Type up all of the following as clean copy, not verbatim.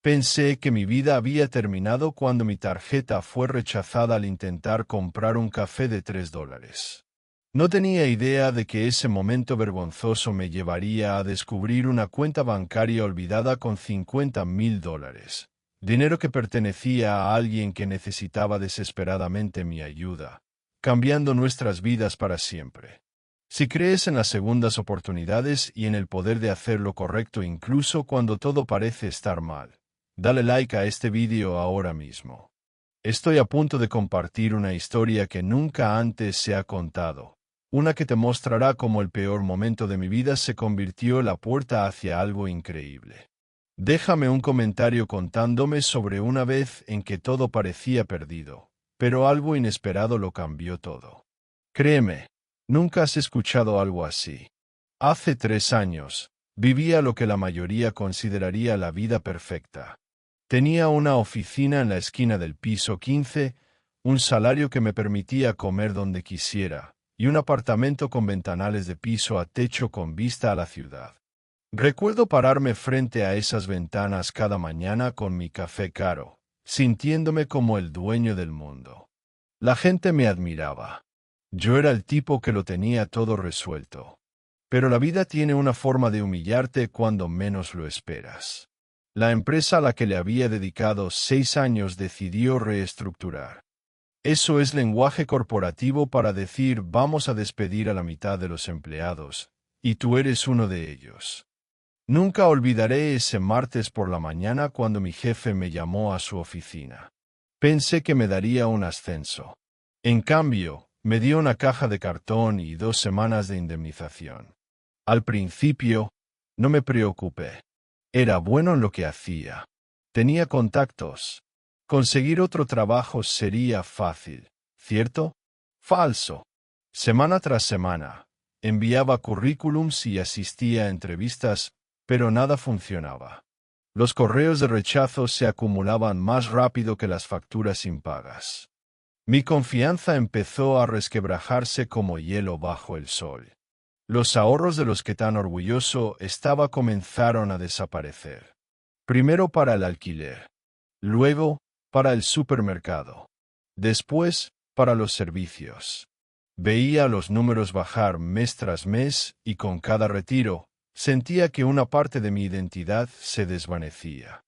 Pensé que mi vida había terminado cuando mi tarjeta fue rechazada al intentar comprar un café de $3. No tenía idea de que ese momento vergonzoso me llevaría a descubrir una cuenta bancaria olvidada con $50,000, dinero que pertenecía a alguien que necesitaba desesperadamente mi ayuda, cambiando nuestras vidas para siempre. Si crees en las segundas oportunidades y en el poder de hacer lo correcto incluso cuando todo parece estar mal, dale like a este vídeo ahora mismo. Estoy a punto de compartir una historia que nunca antes se ha contado. Una que te mostrará cómo el peor momento de mi vida se convirtió en la puerta hacia algo increíble. Déjame un comentario contándome sobre una vez en que todo parecía perdido, pero algo inesperado lo cambió todo. Créeme, nunca has escuchado algo así. Hace 3 años, vivía lo que la mayoría consideraría la vida perfecta. Tenía una oficina en la esquina del piso 15, un salario que me permitía comer donde quisiera, y un apartamento con ventanales de piso a techo con vista a la ciudad. Recuerdo pararme frente a esas ventanas cada mañana con mi café caro, sintiéndome como el dueño del mundo. La gente me admiraba. Yo era el tipo que lo tenía todo resuelto. Pero la vida tiene una forma de humillarte cuando menos lo esperas. La empresa a la que le había dedicado 6 años decidió reestructurar. Eso es lenguaje corporativo para decir vamos a despedir a la mitad de los empleados, y tú eres uno de ellos. Nunca olvidaré ese martes por la mañana cuando mi jefe me llamó a su oficina. Pensé que me daría un ascenso. En cambio, me dio una caja de cartón y 2 semanas de indemnización. Al principio, no me preocupé. Era bueno en lo que hacía. Tenía contactos. Conseguir otro trabajo sería fácil, ¿cierto? Falso. Semana tras semana, enviaba currículums y asistía a entrevistas, pero nada funcionaba. Los correos de rechazo se acumulaban más rápido que las facturas impagas. Mi confianza empezó a resquebrajarse como hielo bajo el sol. Los ahorros de los que tan orgulloso estaba comenzaron a desaparecer. Primero para el alquiler. Luego, para el supermercado. Después, para los servicios. Veía los números bajar mes tras mes y con cada retiro, sentía que una parte de mi identidad se desvanecía.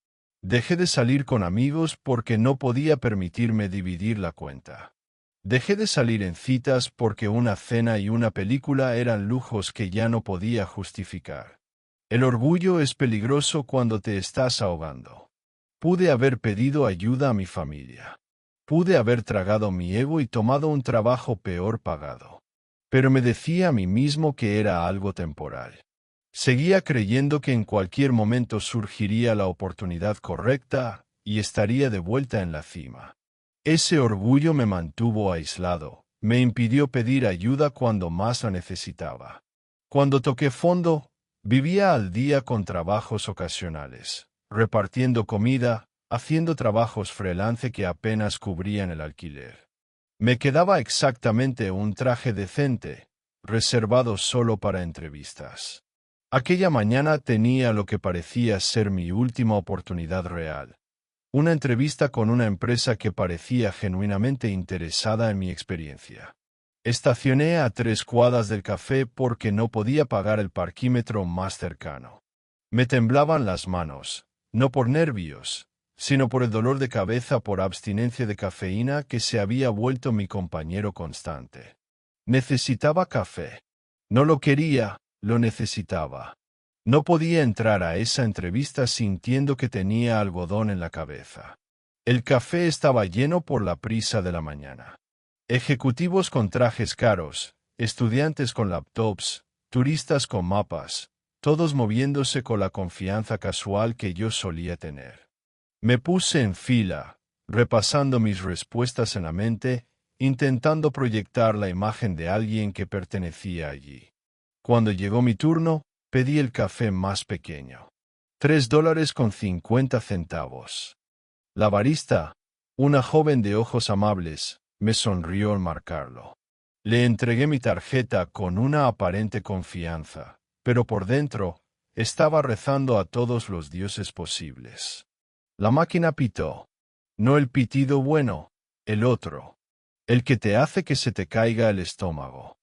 Dejé de salir con amigos porque no podía permitirme dividir la cuenta. Dejé de salir en citas porque una cena y una película eran lujos que ya no podía justificar. El orgullo es peligroso cuando te estás ahogando. Pude haber pedido ayuda a mi familia. Pude haber tragado mi ego y tomado un trabajo peor pagado. Pero me decía a mí mismo que era algo temporal. Seguía creyendo que en cualquier momento surgiría la oportunidad correcta y estaría de vuelta en la cima. Ese orgullo me mantuvo aislado, me impidió pedir ayuda cuando más la necesitaba. Cuando toqué fondo, vivía al día con trabajos ocasionales, repartiendo comida, haciendo trabajos freelance que apenas cubrían el alquiler. Me quedaba exactamente un traje decente, reservado solo para entrevistas. Aquella mañana tenía lo que parecía ser mi última oportunidad real. Una entrevista con una empresa que parecía genuinamente interesada en mi experiencia. Estacioné a 3 cuadras del café porque no podía pagar el parquímetro más cercano. Me temblaban las manos, no por nervios, sino por el dolor de cabeza por abstinencia de cafeína que se había vuelto mi compañero constante. Necesitaba café. No lo quería, lo necesitaba. No podía entrar a esa entrevista sintiendo que tenía algodón en la cabeza. El café estaba lleno por la prisa de la mañana. Ejecutivos con trajes caros, estudiantes con laptops, turistas con mapas, todos moviéndose con la confianza casual que yo solía tener. Me puse en fila, repasando mis respuestas en la mente, intentando proyectar la imagen de alguien que pertenecía allí. Cuando llegó mi turno, pedí el café más pequeño. $3.50. La barista, una joven de ojos amables, me sonrió al marcarlo. Le entregué mi tarjeta con una aparente confianza, pero por dentro estaba rezando a todos los dioses posibles. La máquina pitó. No el pitido bueno, el otro. El que te hace que se te caiga el estómago.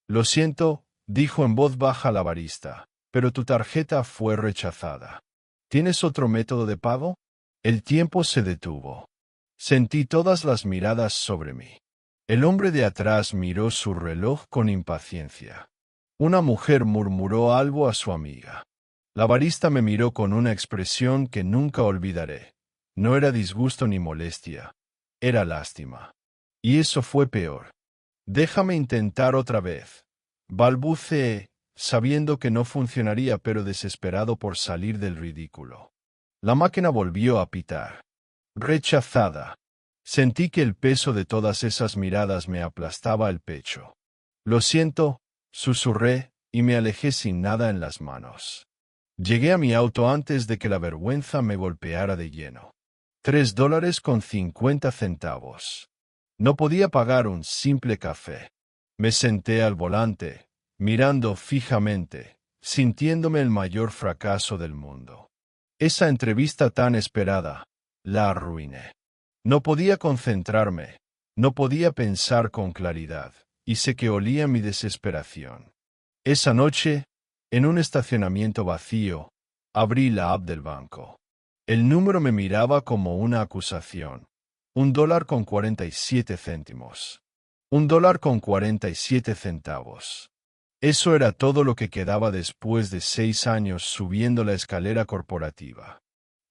Lo siento, dijo en voz baja la barista, pero tu tarjeta fue rechazada. ¿Tienes otro método de pago? El tiempo se detuvo. Sentí todas las miradas sobre mí. El hombre de atrás miró su reloj con impaciencia. Una mujer murmuró algo a su amiga. La barista me miró con una expresión que nunca olvidaré. No era disgusto ni molestia. Era lástima. Y eso fue peor. Déjame intentar otra vez. Balbuceé, sabiendo que no funcionaría pero desesperado por salir del ridículo. La máquina volvió a pitar. Rechazada. Sentí que el peso de todas esas miradas me aplastaba el pecho. Lo siento, susurré, y me alejé sin nada en las manos. Llegué a mi auto antes de que la vergüenza me golpeara de lleno. $3.50. No podía pagar un simple café. Me senté al volante, mirando fijamente, sintiéndome el mayor fracaso del mundo. Esa entrevista tan esperada, la arruiné. No podía concentrarme, no podía pensar con claridad, y sé que olía mi desesperación. Esa noche, en un estacionamiento vacío, abrí la app del banco. El número me miraba como una acusación. $1.47. $1.47. Eso era todo lo que quedaba después de 6 años subiendo la escalera corporativa.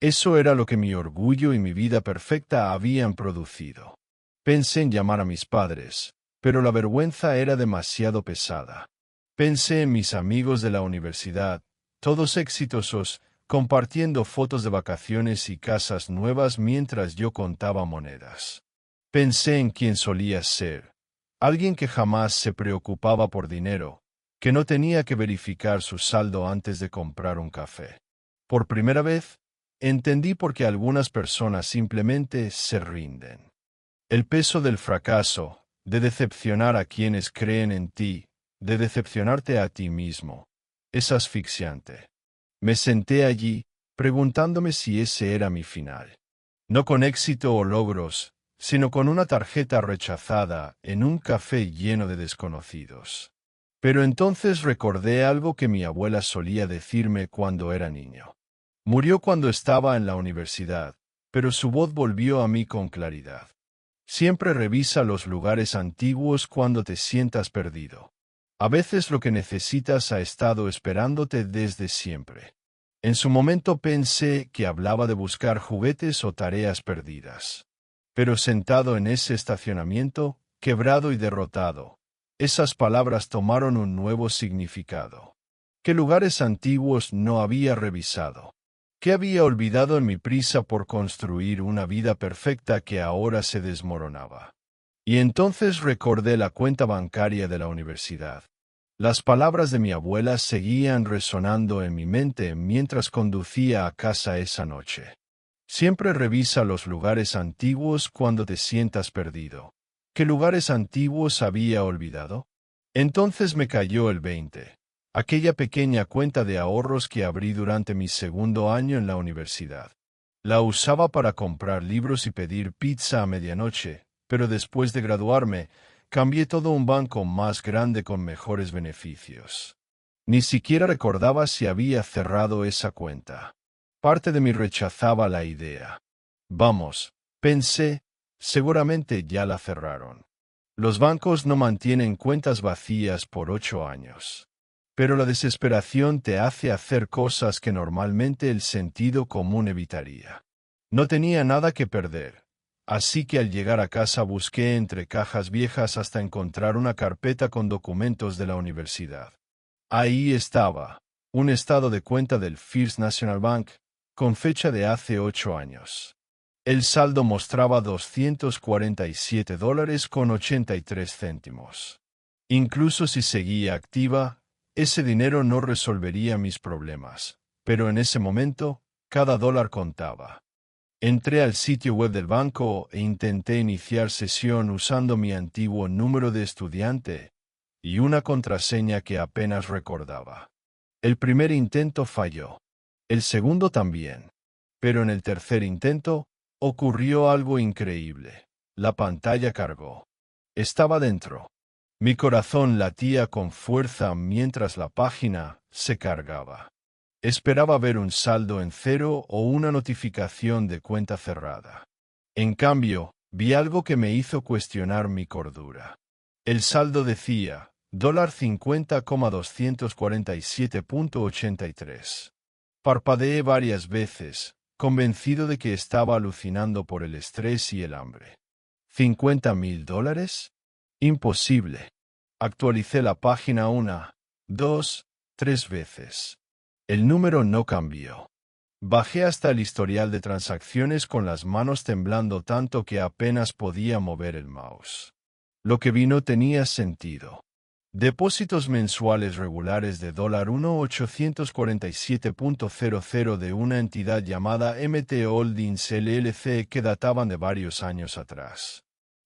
Eso era lo que mi orgullo y mi vida perfecta habían producido. Pensé en llamar a mis padres, pero la vergüenza era demasiado pesada. Pensé en mis amigos de la universidad, todos exitosos, compartiendo fotos de vacaciones y casas nuevas mientras yo contaba monedas. Pensé en quién solía ser, alguien que jamás se preocupaba por dinero, que no tenía que verificar su saldo antes de comprar un café. Por primera vez, entendí por qué algunas personas simplemente se rinden. El peso del fracaso, de decepcionar a quienes creen en ti, de decepcionarte a ti mismo, es asfixiante. Me senté allí, preguntándome si ese era mi final. No con éxito o logros, sino con una tarjeta rechazada en un café lleno de desconocidos. Pero entonces recordé algo que mi abuela solía decirme cuando era niño. Murió cuando estaba en la universidad, pero su voz volvió a mí con claridad. Siempre revisa los lugares antiguos cuando te sientas perdido. A veces lo que necesitas ha estado esperándote desde siempre. En su momento pensé que hablaba de buscar juguetes o tareas perdidas. Pero sentado en ese estacionamiento, quebrado y derrotado, esas palabras tomaron un nuevo significado. ¿Qué lugares antiguos no había revisado? ¿Qué había olvidado en mi prisa por construir una vida perfecta que ahora se desmoronaba? Y entonces recordé la cuenta bancaria de la universidad. Las palabras de mi abuela seguían resonando en mi mente mientras conducía a casa esa noche. Siempre revisa los lugares antiguos cuando te sientas perdido. ¿Qué lugares antiguos había olvidado? Entonces me cayó el 20. Aquella pequeña cuenta de ahorros que abrí durante mi segundo año en la universidad. La usaba para comprar libros y pedir pizza a medianoche, pero después de graduarme, cambié todo un banco más grande con mejores beneficios. Ni siquiera recordaba si había cerrado esa cuenta. Parte de mí rechazaba la idea. Vamos, pensé, seguramente ya la cerraron. Los bancos no mantienen cuentas vacías por 8 años. Pero la desesperación te hace hacer cosas que normalmente el sentido común evitaría. No tenía nada que perder, así que al llegar a casa busqué entre cajas viejas hasta encontrar una carpeta con documentos de la universidad. Ahí estaba, un estado de cuenta del First National Bank, con fecha de hace 8 años. El saldo mostraba $247.83. Incluso si seguía activa, ese dinero no resolvería mis problemas, pero en ese momento, cada dólar contaba. Entré al sitio web del banco e intenté iniciar sesión usando mi antiguo número de estudiante y una contraseña que apenas recordaba. El primer intento falló. El segundo también. Pero en el tercer intento, ocurrió algo increíble. La pantalla cargó. Estaba dentro. Mi corazón latía con fuerza mientras la página se cargaba. Esperaba ver un saldo en cero o una notificación de cuenta cerrada. En cambio, vi algo que me hizo cuestionar mi cordura. El saldo decía $50,247.83. Parpadeé varias veces, convencido de que estaba alucinando por el estrés y el hambre. ¿$50,000? Imposible. Actualicé la página una, dos, tres veces. El número no cambió. Bajé hasta el historial de transacciones con las manos temblando tanto que apenas podía mover el mouse. Lo que vi no tenía sentido. Depósitos mensuales regulares de $1,847.00 de una entidad llamada MT Holdings LLC que databan de varios años atrás.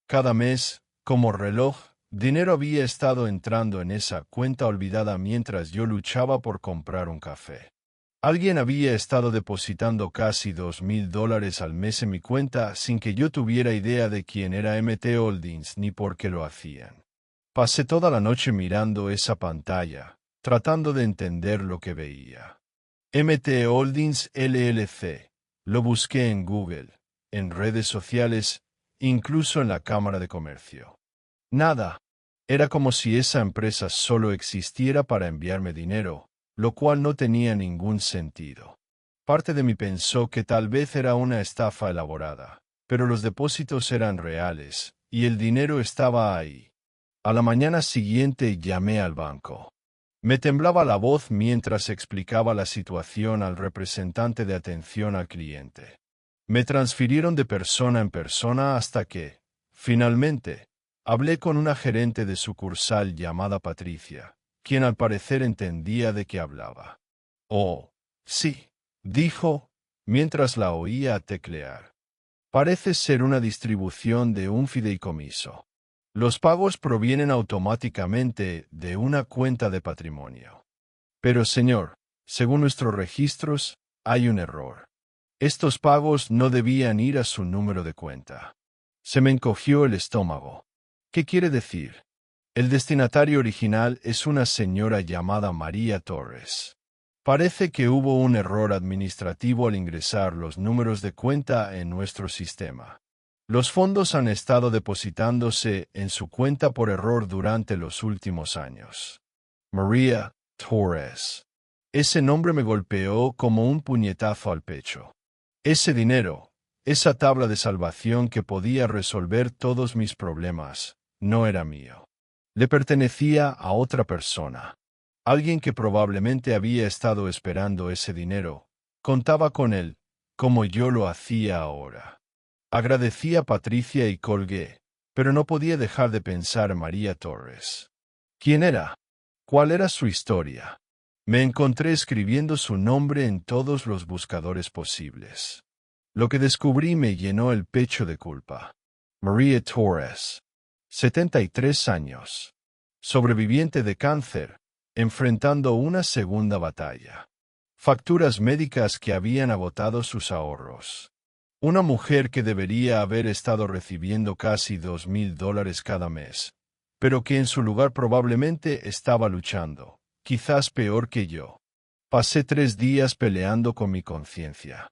Cada mes, como reloj, dinero había estado entrando en esa cuenta olvidada mientras yo luchaba por comprar un café. Alguien había estado depositando casi $2,000 al mes en mi cuenta sin que yo tuviera idea de quién era MT Holdings ni por qué lo hacían. Pasé toda la noche mirando esa pantalla, tratando de entender lo que veía. MT Holdings LLC. Lo busqué en Google, en redes sociales, incluso en la Cámara de Comercio. Nada. Era como si esa empresa solo existiera para enviarme dinero, lo cual no tenía ningún sentido. Parte de mí pensó que tal vez era una estafa elaborada, pero los depósitos eran reales, y el dinero estaba ahí. A la mañana siguiente llamé al banco. Me temblaba la voz mientras explicaba la situación al representante de atención al cliente. Me transfirieron de persona en persona hasta que, finalmente, hablé con una gerente de sucursal llamada Patricia, quien al parecer entendía de qué hablaba. Oh, sí, dijo, mientras la oía teclear. Parece ser una distribución de un fideicomiso. Los pagos provienen automáticamente de una cuenta de patrimonio. Pero, señor, según nuestros registros, hay un error. Estos pagos no debían ir a su número de cuenta. Se me encogió el estómago. ¿Qué quiere decir? El destinatario original es una señora llamada María Torres. Parece que hubo un error administrativo al ingresar los números de cuenta en nuestro sistema. Los fondos han estado depositándose en su cuenta por error durante los últimos años. María Torres. Ese nombre me golpeó como un puñetazo al pecho. Ese dinero, esa tabla de salvación que podía resolver todos mis problemas, no era mío. Le pertenecía a otra persona. Alguien que probablemente había estado esperando ese dinero, contaba con él, como yo lo hacía ahora. Agradecí a Patricia y colgué, pero no podía dejar de pensar en María Torres. ¿Quién era? ¿Cuál era su historia? Me encontré escribiendo su nombre en todos los buscadores posibles. Lo que descubrí me llenó el pecho de culpa. María Torres. 73 años. Sobreviviente de cáncer, enfrentando una segunda batalla. Facturas médicas que habían agotado sus ahorros. Una mujer que debería haber estado recibiendo casi $2,000 cada mes, pero que en su lugar probablemente estaba luchando, quizás peor que yo. Pasé 3 días peleando con mi conciencia.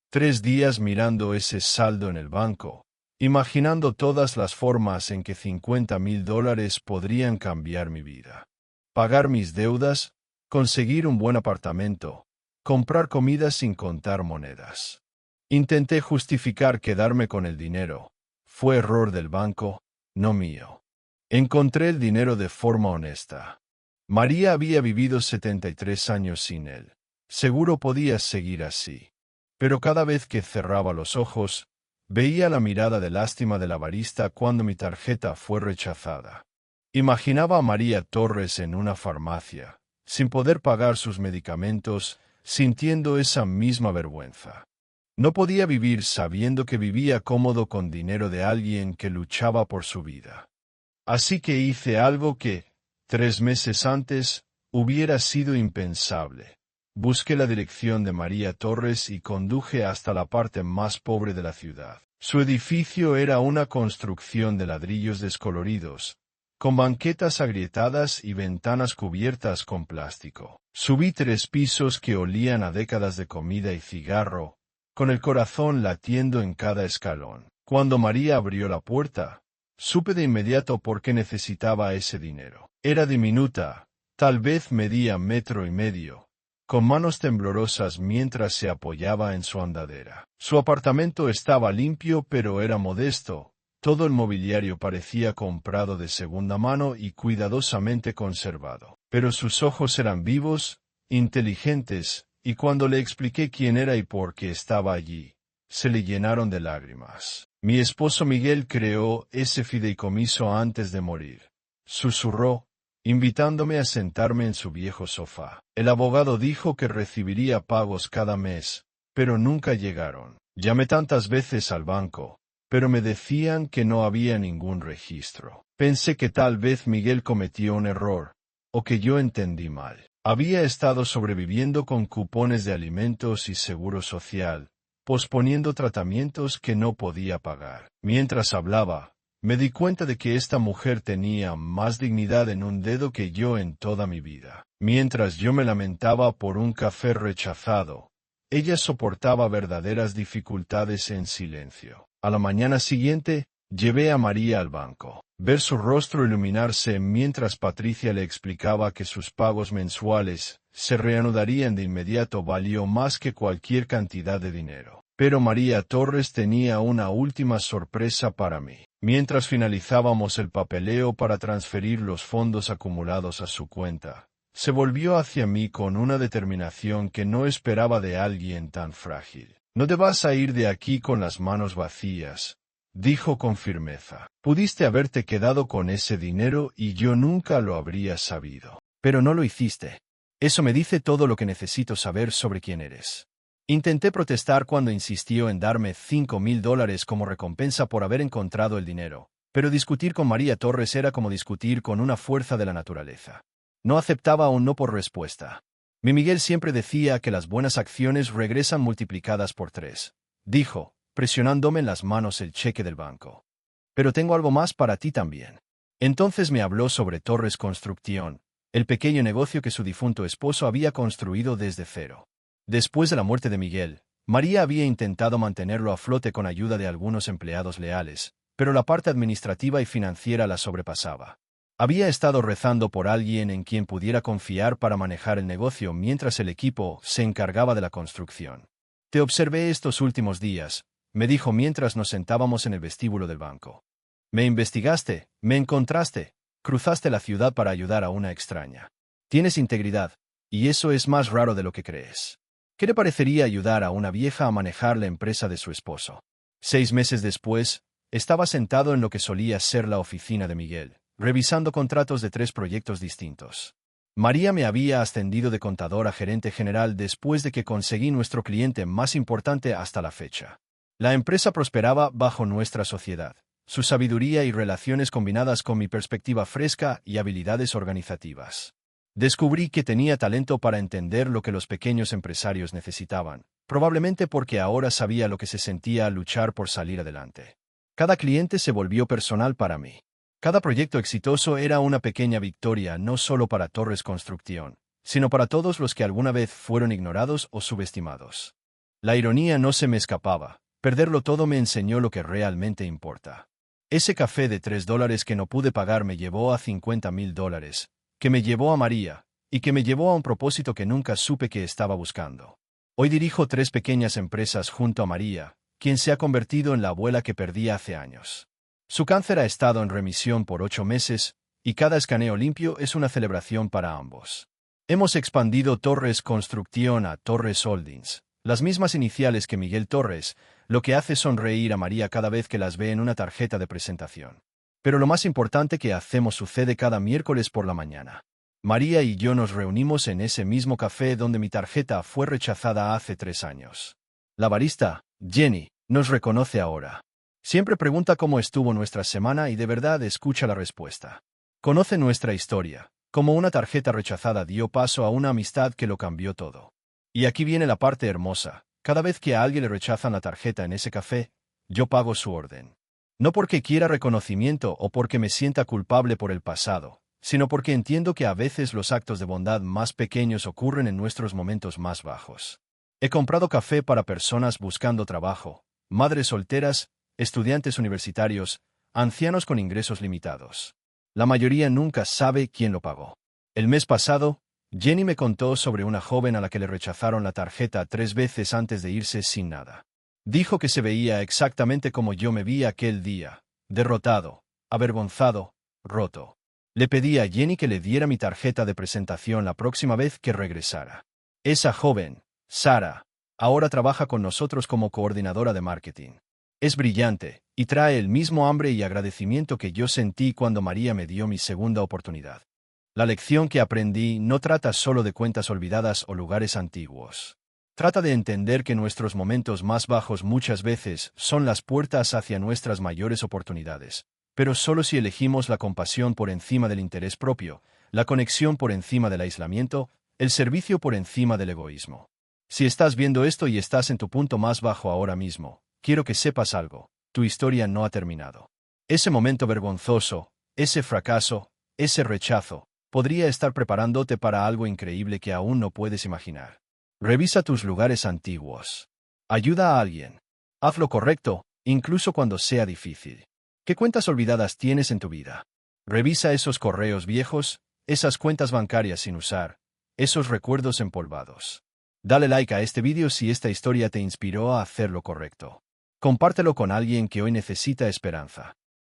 3 días mirando ese saldo en el banco, imaginando todas las formas en que $50,000 podrían cambiar mi vida. Pagar mis deudas, conseguir un buen apartamento, comprar comida sin contar monedas. Intenté justificar quedarme con el dinero. Fue error del banco, no mío. Encontré el dinero de forma honesta. María había vivido 73 años sin él. Seguro podía seguir así. Pero cada vez que cerraba los ojos, veía la mirada de lástima del avarista cuando mi tarjeta fue rechazada. Imaginaba a María Torres en una farmacia, sin poder pagar sus medicamentos, sintiendo esa misma vergüenza. No podía vivir sabiendo que vivía cómodo con dinero de alguien que luchaba por su vida. Así que hice algo que, 3 meses antes, hubiera sido impensable. Busqué la dirección de María Torres y conduje hasta la parte más pobre de la ciudad. Su edificio era una construcción de ladrillos descoloridos, con banquetas agrietadas y ventanas cubiertas con plástico. Subí 3 pisos que olían a décadas de comida y cigarro, con el corazón latiendo en cada escalón. Cuando María abrió la puerta, supe de inmediato por qué necesitaba ese dinero. Era diminuta, tal vez medía 1,5 metros, con manos temblorosas mientras se apoyaba en su andadera. Su apartamento estaba limpio pero era modesto. Todo el mobiliario parecía comprado de segunda mano y cuidadosamente conservado. Pero sus ojos eran vivos, inteligentes, y cuando le expliqué quién era y por qué estaba allí, se le llenaron de lágrimas. Mi esposo Miguel creó ese fideicomiso antes de morir, susurró, invitándome a sentarme en su viejo sofá. El abogado dijo que recibiría pagos cada mes, pero nunca llegaron. Llamé tantas veces al banco, pero me decían que no había ningún registro. Pensé que tal vez Miguel cometió un error, o que yo entendí mal. Había estado sobreviviendo con cupones de alimentos y seguro social, posponiendo tratamientos que no podía pagar. Mientras hablaba, me di cuenta de que esta mujer tenía más dignidad en un dedo que yo en toda mi vida. Mientras yo me lamentaba por un café rechazado, ella soportaba verdaderas dificultades en silencio. A la mañana siguiente, llevé a María al banco. Ver su rostro iluminarse mientras Patricia le explicaba que sus pagos mensuales se reanudarían de inmediato valió más que cualquier cantidad de dinero. Pero María Torres tenía una última sorpresa para mí. Mientras finalizábamos el papeleo para transferir los fondos acumulados a su cuenta, se volvió hacia mí con una determinación que no esperaba de alguien tan frágil. No te vas a ir de aquí con las manos vacías, dijo con firmeza. Pudiste haberte quedado con ese dinero y yo nunca lo habría sabido. Pero no lo hiciste. Eso me dice todo lo que necesito saber sobre quién eres. Intenté protestar cuando insistió en darme $5,000 como recompensa por haber encontrado el dinero, pero discutir con María Torres era como discutir con una fuerza de la naturaleza. No aceptaba un no por respuesta. Mi Miguel siempre decía que las buenas acciones regresan multiplicadas por 3, dijo, presionándome en las manos el cheque del banco. Pero tengo algo más para ti también. Entonces me habló sobre Torres Construcción, el pequeño negocio que su difunto esposo había construido desde cero. Después de la muerte de Miguel, María había intentado mantenerlo a flote con ayuda de algunos empleados leales, pero la parte administrativa y financiera la sobrepasaba. Había estado rezando por alguien en quien pudiera confiar para manejar el negocio mientras el equipo se encargaba de la construcción. Te observé estos últimos días, me dijo mientras nos sentábamos en el vestíbulo del banco. Me investigaste, me encontraste, cruzaste la ciudad para ayudar a una extraña. Tienes integridad, y eso es más raro de lo que crees. ¿Qué le parecería ayudar a una vieja a manejar la empresa de su esposo? 6 meses después, estaba sentado en lo que solía ser la oficina de Miguel, revisando contratos de 3 proyectos distintos. María me había ascendido de contador a gerente general después de que conseguí nuestro cliente más importante hasta la fecha. La empresa prosperaba bajo nuestra sociedad, su sabiduría y relaciones combinadas con mi perspectiva fresca y habilidades organizativas. Descubrí que tenía talento para entender lo que los pequeños empresarios necesitaban, probablemente porque ahora sabía lo que se sentía al luchar por salir adelante. Cada cliente se volvió personal para mí. Cada proyecto exitoso era una pequeña victoria no solo para Torres Construcción, sino para todos los que alguna vez fueron ignorados o subestimados. La ironía no se me escapaba. Perderlo todo me enseñó lo que realmente importa. Ese café de $3 que no pude pagar me llevó a $50,000, que me llevó a María, y que me llevó a un propósito que nunca supe que estaba buscando. Hoy dirijo 3 pequeñas empresas junto a María, quien se ha convertido en la abuela que perdí hace años. Su cáncer ha estado en remisión por 8 meses, y cada escaneo limpio es una celebración para ambos. Hemos expandido Torres Construcción a Torres Holdings, las mismas iniciales que Miguel Torres, lo que hace sonreír a María cada vez que las ve en una tarjeta de presentación. Pero lo más importante que hacemos sucede cada miércoles por la mañana. María y yo nos reunimos en ese mismo café donde mi tarjeta fue rechazada hace 3 años. La barista, Jenny, nos reconoce ahora. Siempre pregunta cómo estuvo nuestra semana y de verdad escucha la respuesta. Conoce nuestra historia, cómo una tarjeta rechazada dio paso a una amistad que lo cambió todo. Y aquí viene la parte hermosa. Cada vez que a alguien le rechazan la tarjeta en ese café, yo pago su orden. No porque quiera reconocimiento o porque me sienta culpable por el pasado, sino porque entiendo que a veces los actos de bondad más pequeños ocurren en nuestros momentos más bajos. He comprado café para personas buscando trabajo, madres solteras, estudiantes universitarios, ancianos con ingresos limitados. La mayoría nunca sabe quién lo pagó. El mes pasado, Jenny me contó sobre una joven a la que le rechazaron la tarjeta 3 veces antes de irse sin nada. Dijo que se veía exactamente como yo me vi aquel día, derrotado, avergonzado, roto. Le pedí a Jenny que le diera mi tarjeta de presentación la próxima vez que regresara. Esa joven, Sara, ahora trabaja con nosotros como coordinadora de marketing. Es brillante, y trae el mismo hambre y agradecimiento que yo sentí cuando María me dio mi segunda oportunidad. La lección que aprendí no trata solo de cuentas olvidadas o lugares antiguos. Trata de entender que nuestros momentos más bajos muchas veces son las puertas hacia nuestras mayores oportunidades, pero solo si elegimos la compasión por encima del interés propio, la conexión por encima del aislamiento, el servicio por encima del egoísmo. Si estás viendo esto y estás en tu punto más bajo ahora mismo, quiero que sepas algo: tu historia no ha terminado. Ese momento vergonzoso, ese fracaso, ese rechazo, podría estar preparándote para algo increíble que aún no puedes imaginar. Revisa tus lugares antiguos. Ayuda a alguien. Haz lo correcto, incluso cuando sea difícil. ¿Qué cuentas olvidadas tienes en tu vida? Revisa esos correos viejos, esas cuentas bancarias sin usar, esos recuerdos empolvados. Dale like a este vídeo si esta historia te inspiró a hacer lo correcto. Compártelo con alguien que hoy necesita esperanza.